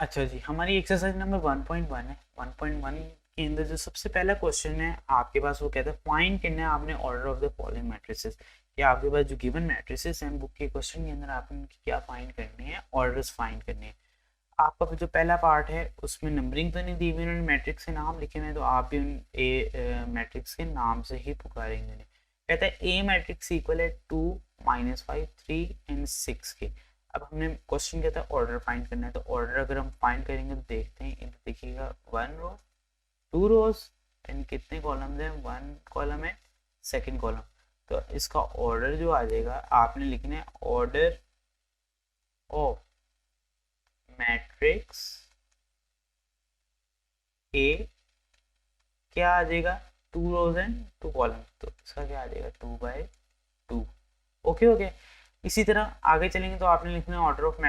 अच्छा जी, हमारी exercise number 1.1 है। 1.1 के अंदर जो सबसे पहला क्वेश्चन है आपके पास, वो कहता है फाइंड करना है आपने order of the following matrices. कि आपके पास जो गिवन मैट्रिसेस हैं बुक के क्वेश्चन के अंदर आपने उनकी क्या फाइंड करनी है, ऑर्डर्स फाइंड करने हैं। आपका जो पहला पार्ट है उसमें नंबरिंग तो नहीं दी हुई, उन्होंने मैट्रिक्स के नाम लिखे हुए हैं, तो आप भी उन ए मैट्रिक्स के नाम से ही पुकारेंगे उन्हें। कहता है ए मैट्रिक्स इक्वल है 2 -5 3 एंड 6 के। अब हमने क्वेश्चन कहता है ऑर्डर फाइंड करना है, तो ऑर्डर अगर हम फाइंड करेंगे तो देखते हैं, देखिएगा 1 रो 2 रोज एंड कितने कॉलम्स हैं, 1 कॉलम है, सेकंड कॉलम। तो इसका ऑर्डर जो आ जाएगा आपने लिखना है ऑर्डर ऑफ मैट्रिक्स ए, क्या आ जाएगा 2 रोज एंड 2 कॉलम, तो इसका क्या आ जाएगा 2/2। ओके हो गया। इसी तरह आगे चलेंगे तो आपने लिखना है order of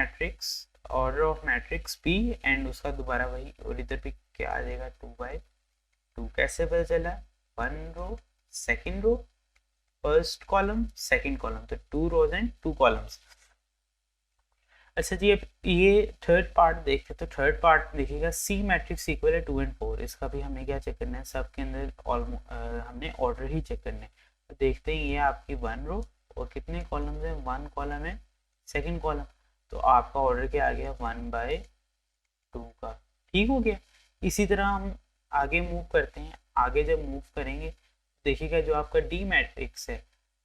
matrix B and उसका दोबारा वही, और इधर भी क्या आ जाएगा 2/2। कैसे पता चला, 1 row second row first column second column, तो 2 रोज एंड 2 कॉलम्स। अच्छा जी, अब ये थर्ड पार्ट देखते, तो थर्ड पार्ट देखिएगा सी मैट्रिक्स इक्वल है 2 एंड 4। इसका भी हमें क्या चेक करना है, सबके अंदर हमने ऑर्डर ही चेक करना है। तो देखते हैं ये आपकी 1 रो और कितने कॉलम है, 1 कॉलम है, सेकंड कॉलम, तो आपका ऑर्डर क्या आ गया 1/2 का। ठीक हो गया। इसी तरह हम आगे मूव करते हैं। आगे जब मूव करेंगे देखिएगा जो आपका डी मैट्रिक्स है,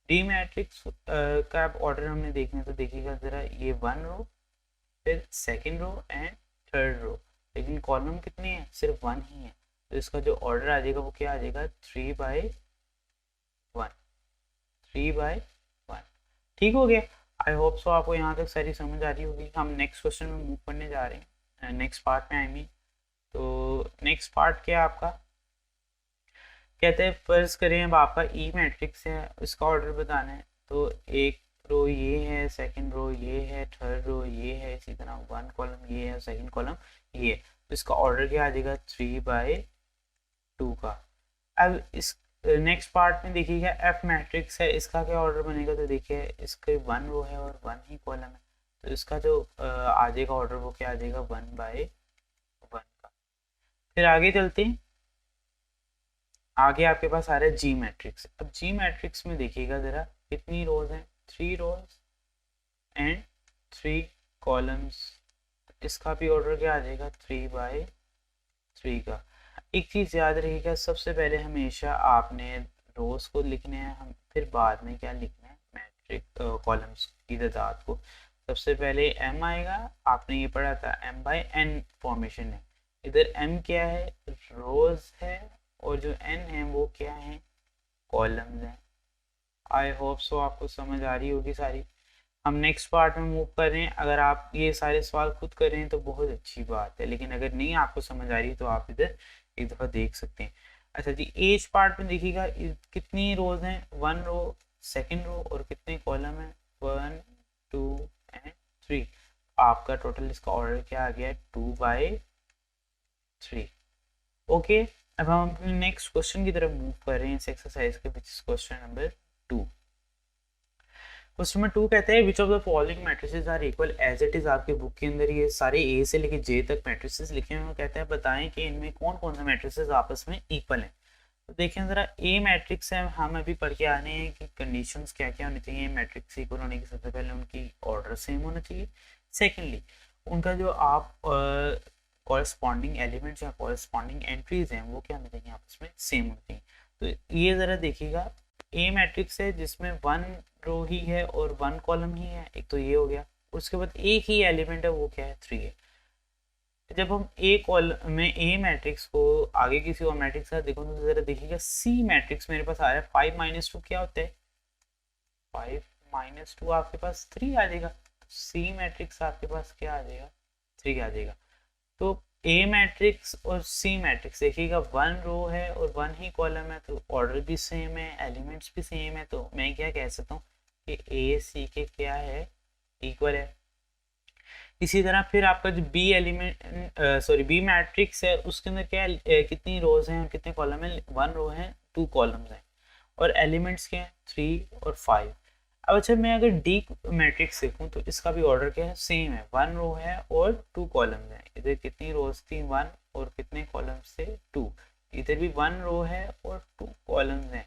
डी मैट्रिक्स का ऑर्डर हमने देखना है, तो देखिएगा जरा ये 1 रो फिर second row and third row, लेकिन कॉलम कितने हैं, सिर्फ 1 ही है, तो इसका जो ऑर्डर आ जाएगा वो क्या आ जाएगा 3/1, 3/1। ठीक हो गया। आई होप सो आपको यहाँ तक सारी समझ आ रही होगी। हम नेक्स्ट क्वेश्चन में मूव करने जा रहे हैं, नेक्स्ट पार्ट में आई मीन। तो नेक्स्ट पार्ट क्या है आपका, कहते हैं फर्ज करें अब आपका ई मैट्रिक्स है, इसका ऑर्डर बताना है। तो एक रो ये है, सेकंड रो ये है, थर्ड रो ये है, इसी तरह 1 कॉलम ये है, सेकंड कॉलम ये है, तो इसका ऑर्डर क्या आ जाएगा 3/2 का। अब इस नेक्स्ट पार्ट में देखिएगा एफ मैट्रिक्स है, इसका क्या ऑर्डर बनेगा, तो देखिए इसके 1 रो है और 1 ही कॉलम है, तो इसका जो आ जाएगा ऑर्डर वो क्या आ जाएगा 1/1 का। फिर आगे चलते हैं। आगे आपके पास आ रहा है जी मैट्रिक्स। अब जी मैट्रिक्स में देखिएगा जरा कितनी रोज हैं, 3 रोज एंड 3 कॉलम्स, इसका भी ऑर्डर क्या आ जाएगा 3/3 का। एक चीज याद रखिएगा, सबसे पहले हमेशा आपने रोज को लिखने हैं, हम फिर बाद में क्या लिखना है, मैट्रिक कॉलम्स की तादाद को। सबसे पहले एम आएगा, आपने ये पढ़ा था m/n फॉर्मेशन है, इधर m क्या है, रोज है, और जो n है वो क्या है, कॉलम्स हैं। आई होप सो आपको समझ आ रही होगी सारी। हम नेक्स्ट पार्ट में मूव कर रहे हैं। अगर आप ये सारे सवाल खुद कर रहे हैं तो बहुत अच्छी बात है, लेकिन अगर नहीं आपको समझ आ रही तो आप इधर एक दफ़ा देख सकते हैं। अच्छा जी, एज पार्ट में देखिएगा कितनी रोज हैं, 1 रो सेकंड रो, और कितने कॉलम हैं 1 2 एंड 3। आपका टोटल इसका ऑर्डर क्या आ गया 2/3। ओके। अब हम अपने नेक्स्ट क्वेश्चन की तरफ मूव कर रहे हैं इस एक्सरसाइज के, which is question number 2। Question number 2 कहते हैं which of the following matrices are equal as it is. आपके बुक के अंदर ये सारे ए से लेके जे तक मैट्रिसेस लिखे हुए हैं। कहते हैं बताएं कि इनमें कौन कौन से मैट्रिसेस आपस में इक्वल हैं। तो देखें जरा, ए मैट्रिक्स है, हम अभी पढ़ के आने हैं कि कंडीशंस क्या क्या होनी चाहिए मैट्रिक्स इक्वल होने की। सबसे पहले उनकी ऑर्डर सेम होना चाहिए। सेकेंडली उनका जो आप कॉरस्पॉन्डिंग एलिमेंट्स या कॉरस्पॉन्डिंग एंट्रीज हैं वो क्या होनी चाहिए, आपस में सेम होनी चाहिए। तो ये ज़रा देखिएगा, ए मैट्रिक्स है जिसमें 1 रो ही है और 1 कॉलम ही है, एक तो ये हो गया। उसके बाद एक ही एलिमेंट है, वो क्या है 3 है। जब हम ए कॉलम में ए मैट्रिक्स को आगे किसी और मैट्रिक्स का देखो तो जरा देखिएगा, सी मैट्रिक्स मेरे पास आ रहा है 5 - 2 क्या होता है, 5 - 2 आपके पास 3 आ जाएगा। सी मैट्रिक्स आपके पास क्या आ जाएगा 3 आ जाएगा। तो ए मैट्रिक्स और सी मैट्रिक्स देखिएगा, 1 रो है और 1 ही कॉलम है, तो ऑर्डर भी सेम है, एलिमेंट्स भी सेम है, तो मैं क्या कह सकता हूँ कि ए सी के क्या है, इक्वल है। इसी तरह फिर आपका जो बी एलिमेंट बी मैट्रिक्स है उसके अंदर क्या है, कितनी रोज हैं और कितने कॉलम हैं, 1 रो है 2 कॉलम्स हैं, और एलिमेंट्स के हैं 3 और 5। अब अच्छा मैं अगर डी मैट्रिक्स देखूं तो इसका भी ऑर्डर क्या है, सेम है, 1 रो है और 2 कॉलम्स हैं। इधर कितनी रोज थी, 1, और कितने कॉलम्स थे, 2। इधर भी 1 रो है और 2 कॉलम्स हैं,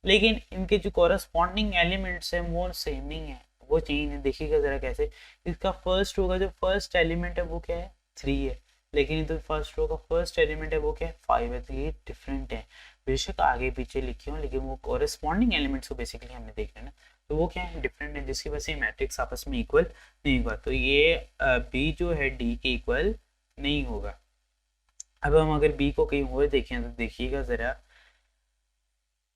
लेकिन इनके जो कॉरस्पॉन्डिंग एलिमेंट्स हैं वो सेम नहीं है, वो चेंज है। देखिएगा जरा कैसे, इसका फर्स्ट रो का जो फर्स्ट एलिमेंट है वो क्या है, 3 है, लेकिन इधर फर्स्ट रो का फर्स्ट एलिमेंट है वो क्या है, 5 है। तो ये डिफरेंट है, बेशक आगे पीछे लिखे हो लेकिन वो कॉरस्पॉन्डिंग एलिमेंट्स को बेसिकली हमने देखना है ना, तो वो क्या है, डिफरेंट है, जिसकी वजह से मैट्रिक्स आपस में इक्वल नहीं होगा। तो ये बी जो है डी के इक्वल नहीं होगा। अब हम अगर बी को कहीं और देखें तो देखिएगा जरा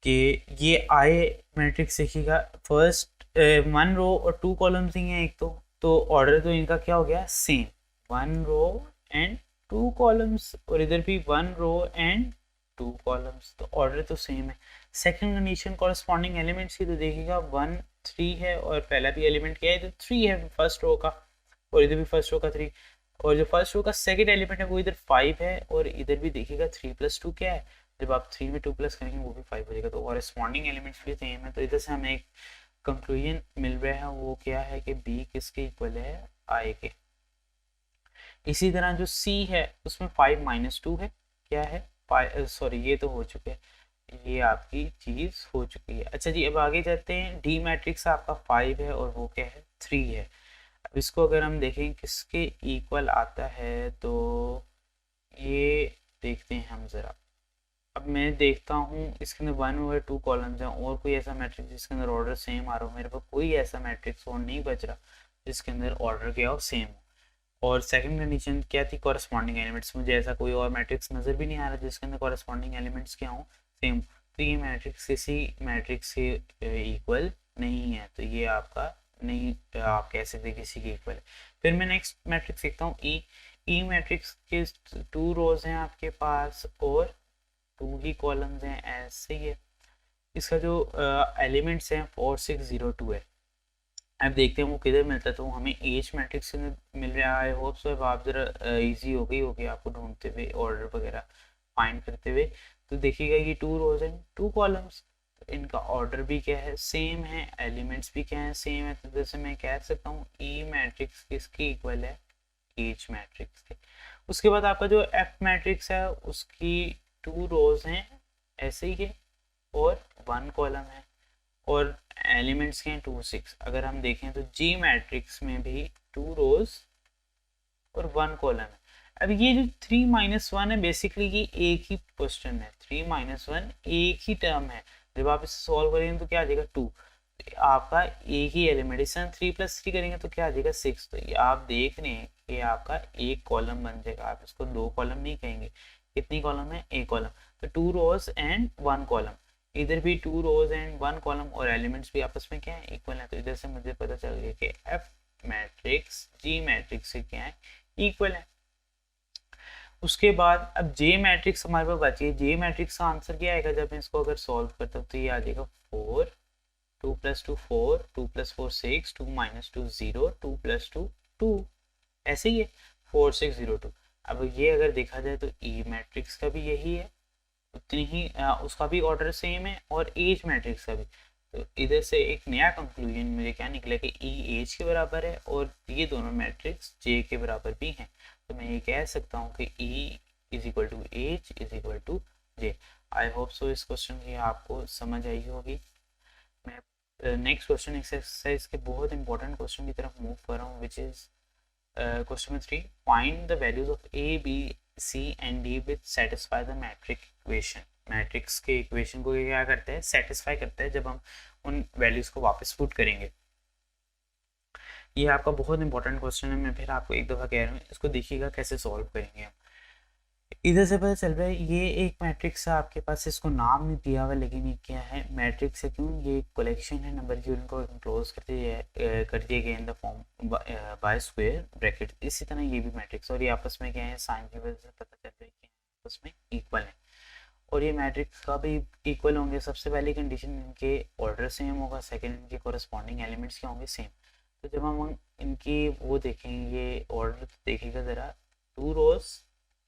कि ये आई मैट्रिक्स देखिएगा, फर्स्ट 1 रो और 2 कॉलम्स ही हैं एक तो ऑर्डर तो इनका क्या हो गया, सेम, 1 रो एंड 2 कॉलम्स, और इधर भी 1 रो एंड 2 कॉलम्स, तो ऑर्डर तो सेम है। सेकंड कंडीशन कॉरस्पॉन्डिंग एलिमेंट्स की, तो देखिएगा 1 3 है और पहला भी एलिमेंट क्या है, तो 3 है फर्स्ट रो का, और इधर भी फर्स्ट रो का 3, और जो फर्स्ट रो का सेकंड एलिमेंट है वो इधर 5 है, और इधर भी देखिएगा 3 + 2 क्या है, जब आप 3 में 2 प्लस करेंगे वो भी 5 हो जाएगा, तो कॉरस्पॉन्डिंग एलिमेंट्स भी सेम है। तो इधर से हमें एक कंक्लूजन मिल रहा है, वो क्या है कि बी किसके इक्वल है, आई के। इसी तरह जो सी है उसमें 5 - 2 है, क्या है, सॉरी ये तो हो चुके हैं, ये आपकी चीज हो चुकी है। अच्छा जी अब आगे जाते हैं, डी मैट्रिक्स आपका 5 है और वो क्या है, 3 है। अब इसको अगर हम देखें किसके इक्वल आता है, तो ये देखते हैं हम जरा। अब मैं देखता हूँ इसके अंदर 1 और 2 कॉलम्स हैं, और कोई ऐसा मैट्रिक्स जिसके अंदर ऑर्डर सेम आ रहा हो, मेरे पास कोई ऐसा मैट्रिक्स और नहीं बच रहा जिसके अंदर ऑर्डर क्या हो, सेम हो। और सेकंड कंडीशन क्या थी, कॉरस्पॉन्डिंग एलिमेंट्स, मुझे ऐसा कोई और मैट्रिक्स नज़र भी नहीं आ रहा जिसके अंदर कॉरस्पॉन्डिंग एलिमेंट्स क्या हो, सेम। तो ये मैट्रिक्स किसी मैट्रिक्स के इक्वल नहीं है, तो ये आपका नहीं, आप कह सकते किसी के इक्वल है। फिर मैं नेक्स्ट मैट्रिक्स देखता हूँ, ई मैट्रिक्स के 2 रोज हैं आपके पास और 2 ही कॉलम्स हैं, ऐसे ही है। इसका जो एलिमेंट्स हैं 4 6 0 2 है। अब देखते हैं वो किधर मिलता है, तो हमें एच मैट्रिक्स से मिल रहा है। होप सो अब आप जरा इजी हो गई होगी आपको ढूंढते हुए, ऑर्डर वगैरह फाइंड करते हुए। तो देखिएगा ये 2 रोज हैं 2 कॉलम्स, तो इनका ऑर्डर भी क्या है, सेम है, एलिमेंट्स भी क्या है, सेम है। तो जैसे मैं कह सकता हूँ ई मैट्रिक्स किसकी इक्वल है, एच मैट्रिक्स के। उसके बाद आपका जो एफ मैट्रिक्स है उसकी 2 रोज हैं ऐसे ही है और 1 कॉलम है, और एलिमेंट्स के हैं 2 6। अगर हम देखें तो जी मैट्रिक्स में भी 2 रोज और 1 कॉलम है। अब ये जो 3 - 1 है बेसिकली ये एक ही क्वेश्चन है, 3 - 1 एक ही टर्म है। जब आप इसे सॉल्व करेंगे तो क्या आ जाएगा, 2, आपका एक ही एलिमेंट, इस 3 + 3 करेंगे तो क्या आ जाएगा, 6। तो ये आप देख रहे हैं कि आपका एक कॉलम बन जाएगा, आप इसको 2 कॉलम नहीं कहेंगे। कितनी कॉलम है, एक कॉलम, तो 2 रोज एंड 1 कॉलम। इधर भी 2 रोज एंड 1 कॉलम, और एलिमेंट्स भी आपस में क्या है, इक्वल है। तो इधर से मुझे पता चल गया कि एफ मैट्रिक्स जी मैट्रिक्स से क्या है, इक्वल है। उसके बाद अब जे मैट्रिक्स हमारे पास बची है। जे मैट्रिक्स का आंसर क्या आएगा, जब मैं इसको अगर सॉल्व करता हूँ तो ये आ जाएगा 4, 2 + 2 4, 2 + 4 6, 2 - 2 0, 2 + 2 2, ऐसे ही है 4 6 0 2। अब ये अगर देखा जाए तो ई मैट्रिक्स का भी यही है, उतनी ही उसका भी ऑर्डर सेम है, और एज मैट्रिक्स का भी। तो इधर से एक नया कंक्लूजन मुझे क्या निकला कि ई एज के बराबर है और ये दोनों मैट्रिक्स जे के बराबर भी हैं। तो मैं ये कह सकता हूँ कि ई = H = J. I hope so इस क्वेश्चन की आपको समझ आई होगी। मैं नेक्स्ट क्वेश्चन एक्सरसाइज के बहुत इंपॉर्टेंट क्वेश्चन की तरफ मूव कर रहा हूँ, which is question number 3, find the values of A B C and D which satisfy the matrix equation. Matrix के इक्वेशन को क्या करते हैं, सेटिस्फाई करते हैं जब हम उन वैल्यूज को वापस पुट करेंगे। ये आपका बहुत इंपॉर्टेंट क्वेश्चन है, मैं फिर आपको एक दफ़ा कह रहा हूँ, इसको देखिएगा कैसे सॉल्व करेंगे हम। इधर से पता चल रहा है ये एक मैट्रिक्स है आपके पास, इसको नाम नहीं दिया हुआ लेकिन ये क्या है, मैट्रिक्स है। क्यों, ये एक कलेक्शन है नंबर की, उनको इनक्लोज कर दिए गए in the form by square bracket. इसी तरह ये भी मैट्रिक्स, और ये आपस में क्या है, साइन की वजह से पता चल रहा है कि आपस में इक्वल है। और ये मैट्रिक्स का भी इक्वल होंगे, सबसे पहली कंडीशन इनके ऑर्डर सेम होगा, सेकेंड इनके कॉरस्पॉन्डिंग एलिमेंट्स क्या होंगे, सेम। तो जब हम इनकी वो देखेंगे ऑर्डर, तो देखिएगा ज़रा 2 रोज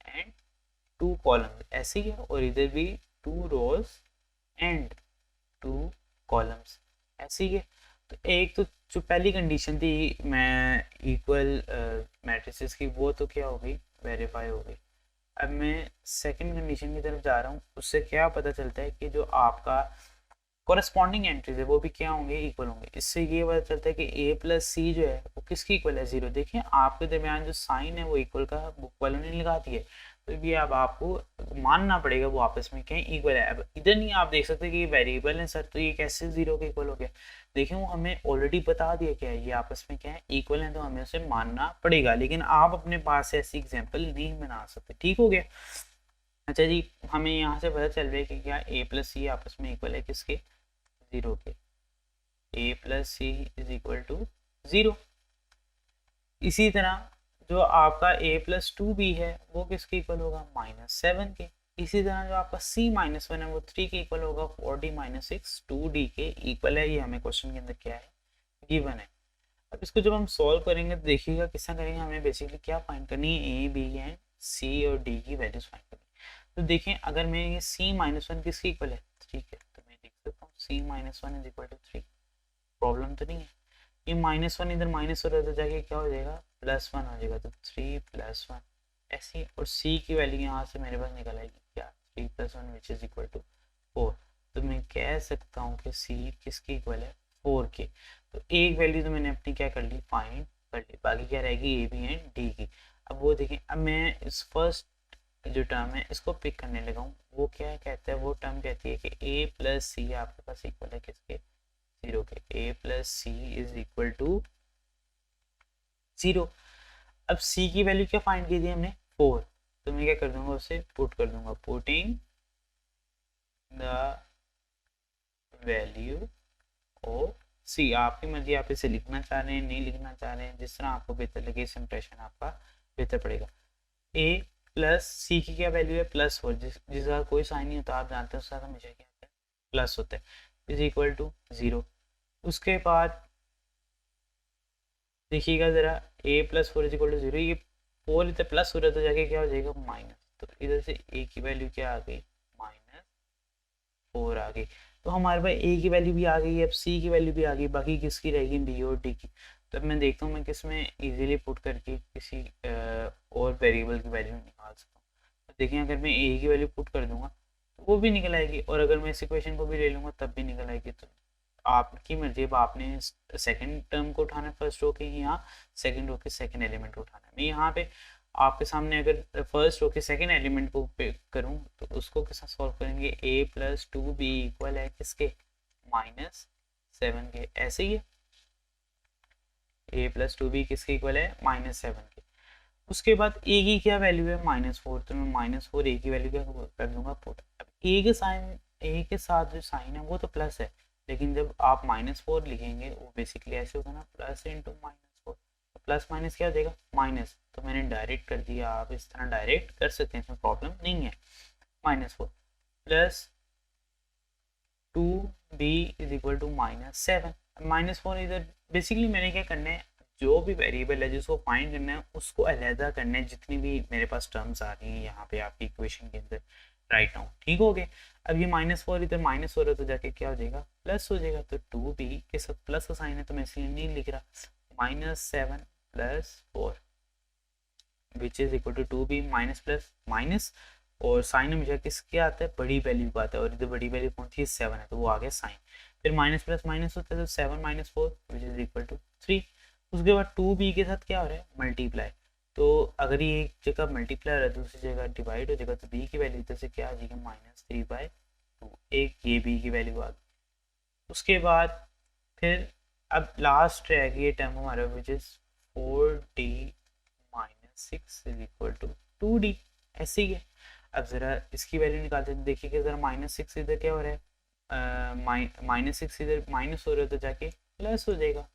एंड 2 कॉलम ऐसे ही है, और इधर भी 2 रोज एंड 2 कॉलम्स ऐसे ही है। तो एक तो जो पहली कंडीशन थी मैं इक्वल मैट्रिसेस की, वो तो क्या हो गई, वेरीफाई हो गई। अब मैं सेकंड कंडीशन की तरफ जा रहा हूँ। उससे क्या पता चलता है कि जो आपका कोरस्पॉन्डिंग एंट्रीज है वो भी क्या होंगे, इक्वल होंगे। इससे ये पता चलता है कि ए प्लस सी जो है वो किसकी इक्वल है, जीरो। देखिए आपके दरमियान जो साइन है वो इक्वल का बुक वालों ने लगा दिया है, तो भी अब आपको मानना पड़ेगा वो आपस में क्या इक्वल है। अब इधर नहीं आप देख सकते कि ये वेरिएबल है सर, तो ये कैसे जीरो के इक्वल हो गया। देखिए वो हमें ऑलरेडी बता दिया क्या है, ये आपस में क्या है, इक्वल है, तो हमें उसे मानना पड़ेगा। लेकिन आप अपने पास से ऐसी एग्जाम्पल नहीं बना सकते, ठीक हो गया। अच्छा जी, हमें यहाँ से पता चल रहा है कि क्या ए प्लस सी आपस में इक्वल है किसके, जीरो के। A plus C is equal to zero. इसी तरह जो आपका ए प्लस टू बी है वो किसके इक्वल होगा, -7 के। इसी तरह जो आपका सी -1 है वो 3 के इक्वल होगा, 4d - 6 2d के इक्वल है। ये हमें क्वेश्चन के अंदर क्या है, गिवन है। अब इसको जब हम सॉल्व करेंगे तो देखिएगा किस तरह करेंगे। हमें बेसिकली क्या फाइंड करनी है, ए बी एंड सी और डी की वैल्यूज फाइंड करनी है। तो देखें अगर मैं ये सी -1 किसके इक्वल है, 3 के, तो मैं लिख सकता हूँ सी -1 इज इक्वल टू 3। प्रॉब्लम तो नहीं है। ये -1 इधर माइनस हो रहा है तो जाके क्या हो जाएगा, +1 हो जाएगा। तो 3 + 1 ऐसी। और c की वैल्यू यहाँ से मेरे पास निकल आएगी क्या, 3 + 1 विच इज इक्वल टू 4। तो मैं कह सकता हूँ कि c किसकी इक्वल है, 4 के। तो एक वैल्यू तो मैंने अपनी क्या कर ली, फाइंड कर ली। बाकी क्या रहेगी, ए बी एंड डी की। अब वो देखें, अब मैं इस फर्स्ट जो टर्म है इसको पिक करने लगा हूँ। वो क्या कहता है, वो टर्म कहती है कि a + c आपके पास इक्वल है किसके, जीरो के। a + c is equal to zero. अब c की वैल्यू क्या फाइंड की थी हमने, 4। तो मैं क्या कर दूंगा, उसे पुट कर दूंगा, putting the value of c। आपकी मर्जी, आप इसे लिखना चाह रहे हैं, नहीं लिखना चाह रहे हैं, जिस तरह आपको बेहतर लगे, इस इंप्रेशन आपका बेहतर पड़ेगा। a प्लस सी की क्या वैल्यू है, +4। जिसका कोई साइन नहीं होता, आप जानते हैं उसका हमेशा क्या होता है, प्लस होता है, इज इक्वल टू 0। उसके बाद देखिएगा जरा, a + 4 इज इक्वल टू 0। ये 4 इधर प्लस हो रहा है तो जाके क्या हो जाएगा, माइनस। तो इधर से a की वैल्यू क्या आ गई, -4 आ गई। तो हमारे पास a की वैल्यू भी आ गई, अब c की वैल्यू भी आ गई, बाकी किसकी रहेगी, d और d की। तो अब मैं देखता हूँ मैं किस में इजीली पुट करके किसी और वेरिएबल की वैल्यू निकाल सकता हूँ। तो देखिए अगर मैं a की वैल्यू पुट कर दूंगा तो वो भी निकल आएगी, और अगर मैं इस इक्वेशन को भी ले लूँगा तब भी निकल आएगी। तो आपकी मर्जी, अब आपने सेकंड टर्म को उठाना है फर्स्ट रो के, या सेकंड रो के सेकंड एलिमेंट को उठाना है। मैं यहाँ पे आपके सामने अगर फर्स्ट रो के सेकंड एलिमेंट को पिक करूँ तो उसको किस तरह सॉल्व करेंगे, a + 2b इक्वल है किसके, -7 के। ऐसे ही है, a + 2b किसके इक्वल है, -7 के। उसके बाद a की क्या वैल्यू है, -4। तो मैं -4 a की वैल्यू क्या कर दूंगा, पुट। अब a के साइन, a के साथ जो साइन है वो तो प्लस है, लेकिन जब आप -4 लिखेंगे वो बेसिकली ऐसे होगा ना, प्लस × -4। प्लस माइनस क्या हो जाएगा, माइनस। तो मैंने डायरेक्ट कर दिया, आप इस तरह डायरेक्ट कर सकते हैं, इसमें प्रॉब्लम नहीं है। -4 + 2b इज इक्वल टू -7। -4 इधर बेसिकली मैंने क्या करना है, जो भी वेरिएबल है जिसको फाइंड करना है उसको अलहदा करना है, जितनी भी मेरे पास टर्म्स आ रही हैं यहाँ पे आपकी इक्वेशन के अंदर राइट नाउ, ठीक हो गए। अब ये -4 इधर माइनस हो रहा है तो जाके क्या हो जाएगा, प्लस हो जाएगा। तो 2b के साथ प्लस का साइन है तो मैं इसलिए नहीं लिख रहा, -7 + 4 which is equal to 2b minus plus minus. और साइन हमेशा किसके आता है, बड़ी वैल्यू का आता है, और इधर बड़ी वैल्यू कौन सी है, 7 है, तो वो आ गया साइन। फिर माइनस प्लस माइनस होता है तो 7 - 4 विच इज इक्वल टू 3। उसके बाद 2b के साथ क्या हो रहा है, मल्टीप्लाई। तो अगर ये एक जगह मल्टीप्लाई हो रहा है दूसरी जगह डिवाइड हो जाएगा, तो b की वैल्यू इधर से क्या आ जाएगी, -3/2। एक ये b की वैल्यू आ गई। उसके बाद फिर अब लास्ट रह गई टर्म हमारा which is 4d - 6 is equal to 2d। ऐसे ही है। अब जरा इसकी वैल्यू निकालते हैं, देखिए कि जरा -6 इधर क्या हो रहा है, -6 इधर माइनस हो रहा है तो जाके प्लस हो जाएगा,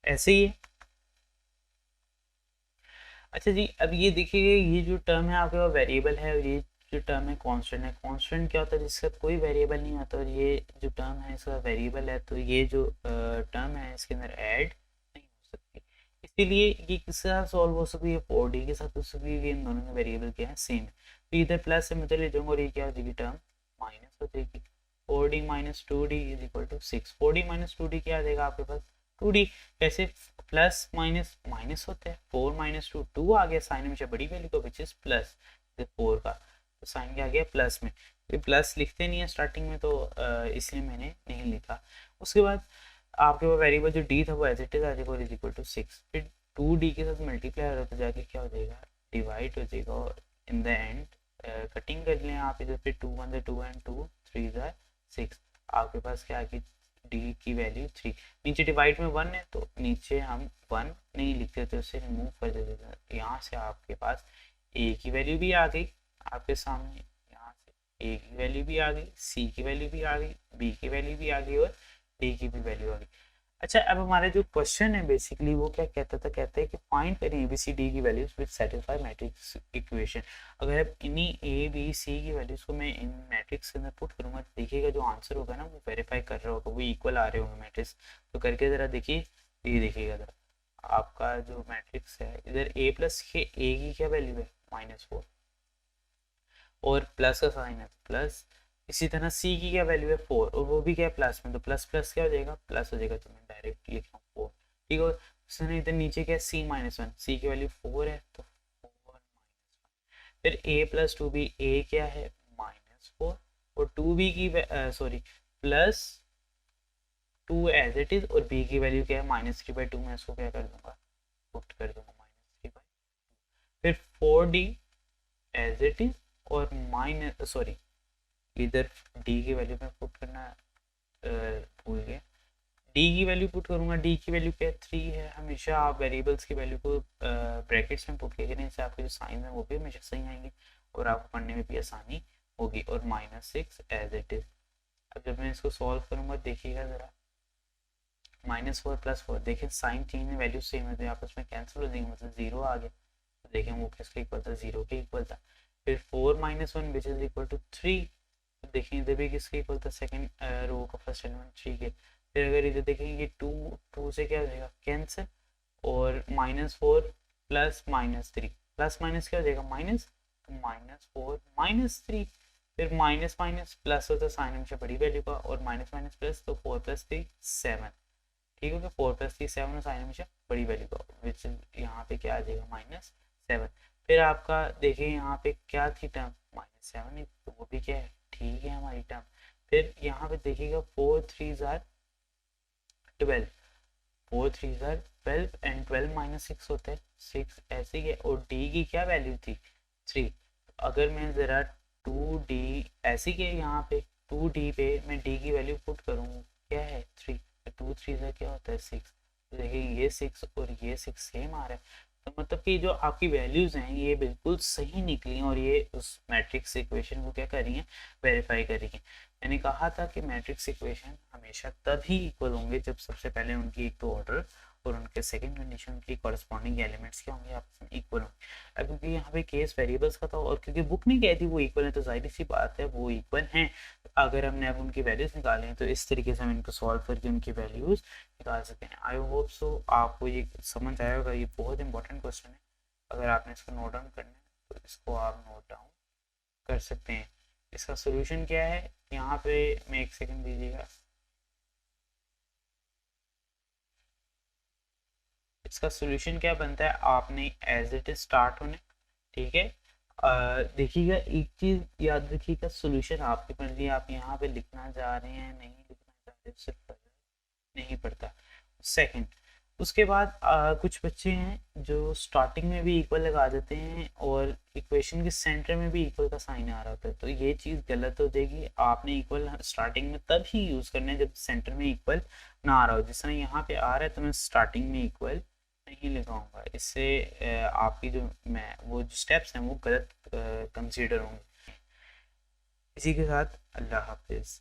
ऐसे ही है। अच्छा जी, अब ये देखिए ये जो टर्म है आपके पास वेरिएबल है, और ये जो टर्म है कांस्टेंट है। कांस्टेंट क्या होता है, जिसका कोई वेरिएबल नहीं होता, और ये जो टर्म है इसका वेरिएबल है, तो ये जो टर्म है इसके अंदर ऐड नहीं हो सकती। इसीलिए ये किसके साथ सॉल्व हो सकती है, 4d के साथ हो सकती है, इन दोनों का वेरिएबल क्या है, सेम है। तो इधर प्लस से मैं चले जाऊँगा और ये क्या हो जाएगी, टर्म माइनस हो जाएगी। 4d minus 2d is equal to 6। 4d minus 2d क्या आ जाएगा आपके पास 2d। कैसे प्लस माइनस माइनस होते हैं, 4 माइनस 2 2 आ गया साइन हमेशा बड़ी वैल्यू का विच इज प्लस 4 का, तो साइन क्या आ गया प्लस में। तो प्लस लिखते नहीं है स्टार्टिंग में, तो इसलिए मैंने नहीं लिखा। उसके बाद आपके पास वेरिएबल जो d था वो एज इट इज आ जाएगा इज इक्वल टू 6। फिर 2d के साथ मल्टीप्लाई होता जाके क्या हो जाएगा डिवाइड हो जाएगा, और इन द एंड कटिंग कर लें आप इधर, फिर 2 1 2 एंड 2 3 6। आपके पास क्या है d की वैल्यू 3। नीचे डिवाइड में 1 है तो नीचे हम 1 नहीं लिखते तो उसे रिमूव कर देते थे। यहाँ से आपके पास a की वैल्यू भी आ गई आपके सामने, यहाँ से a की वैल्यू भी आ गई, c की वैल्यू भी आ गई, b की वैल्यू भी आ गई और d की भी वैल्यू आ गई। अच्छा, अब हमारे जो क्वेश्चन है बेसिकली वो क्या कहता था, कहते हैं कि फाइंड करें ABCD की values with satisfy matrix equation. अगर अब इन्हीं ABC की वैल्यूज को मैं इन मैट्रिक्स के अंदर पुट करूंगा तो देखिएगा जो आंसर होगा ना वो वेरीफाई कर रहा होगा, वो इक्वल आ रहे होंगे मैट्रिक्स। तो करके ज़रा देखिए, ये देखिएगा ज़रा आपका जो मैट्रिक्स है इधर a प्लस के a की क्या वैल्यू है -4 और प्लस का साइन है प्लस। इसी तरह c की क्या वैल्यू है 4 और वो भी क्या है प्लस में, तो प्लस प्लस क्या हो जाएगा प्लस हो जाएगा, तो मैं डायरेक्ट लिख रहा हूँ 4। ठीक है, उसने इधर नीचे क्या है c -1, c की वैल्यू 4 है तो 4 -1। फिर a प्लस 2b, a क्या है -4 और 2b की sorry plus 2 as it is, और b की वैल्यू क्या है -3/2। मैं इसको क्या कर दूंगा पुट कर दूंगा -3/2। फिर 4d एज इट इज और माइनस सॉरी इधर d की वैल्यू में पुट करना भूल गया, d की वैल्यू पुट करूंगा, d की वैल्यू क्या है 3 है। हमेशा आप वेरिएबल्स की वैल्यू को ब्रैकेट्स में पुट करने से आपके जो साइन है वो भी हमेशा सही आएंगे और आपको पढ़ने में भी आसानी होगी। और -6 एज इट इज। अब जब मैं इसको सॉल्व करूंगा देखिएगा ज़रा, -4 + 4 देखिए साइन चेंज में वैल्यू सेम है तो आपस में कैंसिल हो जाएंगे, मतलब 0 आ गया। तो देखें वो किसके इक्वल था 0 के इक्वल था। फिर 4 - 1 विच इज इक्वल टू 3, देखिए इधर भी किसके इक्वल था सेकंड रो का फर्स्ट एलिमेंट 3 के। फिर अगर इधर देखेंगे 2 से क्या हो जाएगा कैंसिल, और -4 प्लस -3 प्लस माइनस क्या हो जाएगा माइनस, तो -4 -3। फिर माइनस माइनस प्लस होता है साइन हमेशा बड़ी वैल्यू का, और माइनस माइनस प्लस तो 4 + 3 7। ठीक है, 4 + 3 7 और साइन हमेशा बड़ी वैल्यू का, विच यहाँ पे क्या आ जाएगा -7। फिर आपका देखिए यहाँ पे क्या थी टर्म -7, तो वो भी क्या है ठीक है हमारी टर्म। फिर यहाँ पे देखिएगा 4 3 12, 4 3 12 एंड 12 - 6 होता है 6 ऐसे ही है। और डी की क्या वैल्यू थी 3। अगर मैं ज़रा 2d ऐसे के यहाँ पे 2d पे मैं d की वैल्यू पुट करूँ क्या है 3, 2 3 क्या होता है 6। तो देखिए ये 6 और ये 6 सेम आ रहा है, तो मतलब कि जो आपकी वैल्यूज़ हैं ये बिल्कुल सही निकली और ये उस मैट्रिक्स इक्वेशन को क्या कर रही हैं वेरीफाई कर रही हैं। मैंने कहा था कि मैट्रिक्स इक्वेशन हमेशा तभी इक्वल होंगे जब सबसे पहले उनकी एक तो ऑर्डर और उनके सेकंड कंडीशन की कॉरस्पॉन्डिंग एलिमेंट्स क्या होंगे आपस में इक्वल होंगे। अब क्योंकि यहाँ पे केस वेरिएबल्स का था और क्योंकि बुक नहीं कहती वो इक्वल है तो जाहिर सी बात है वो इक्वल हैं। अगर हमने अब उनकी वैल्यूज़ निकाले हैं तो इस तरीके से हम इनको सॉल्व करके उनकी वैल्यूज़ निकाल सकते हैं। आई होप सो आपको ये समझ आया होगा, ये बहुत इंपॉर्टेंट क्वेश्चन है। अगर आपने इसको नोट डाउन करना है तो इसको आप नोट डाउन कर सकते हैं। इसका सोल्यूशन क्या है यहाँ पे मैं एक सेकंड दीजिएगा, इसका सोल्यूशन क्या बनता है आपने एज इट इज स्टार्ट होने, ठीक है। देखिएगा एक चीज याद रखिएगा, सोल्यूशन आपकी मर्जी, आप यहाँ पे लिखना चाह रहे हैं नहीं लिखना चाह रहे उससे फर्क नहीं पड़ता। सेकंड, उसके बाद कुछ बच्चे हैं जो स्टार्टिंग में भी इक्वल लगा देते हैं और इक्वेशन के सेंटर में भी इक्वल का साइन आ रहा होता है, तो ये चीज़ गलत हो जाएगी। आपने इक्वल स्टार्टिंग में तब ही यूज़ करना है जब सेंटर में इक्वल ना आ रहा हो। जिस तरह यहाँ पे आ रहा है तो मैं स्टार्टिंग में इक्वल नहीं लगाऊंगा, इससे आपकी जो मैं वो जो स्टेप्स हैं वो गलत कंसीडर होंगे। इसी के साथ अल्लाह हाफिज़।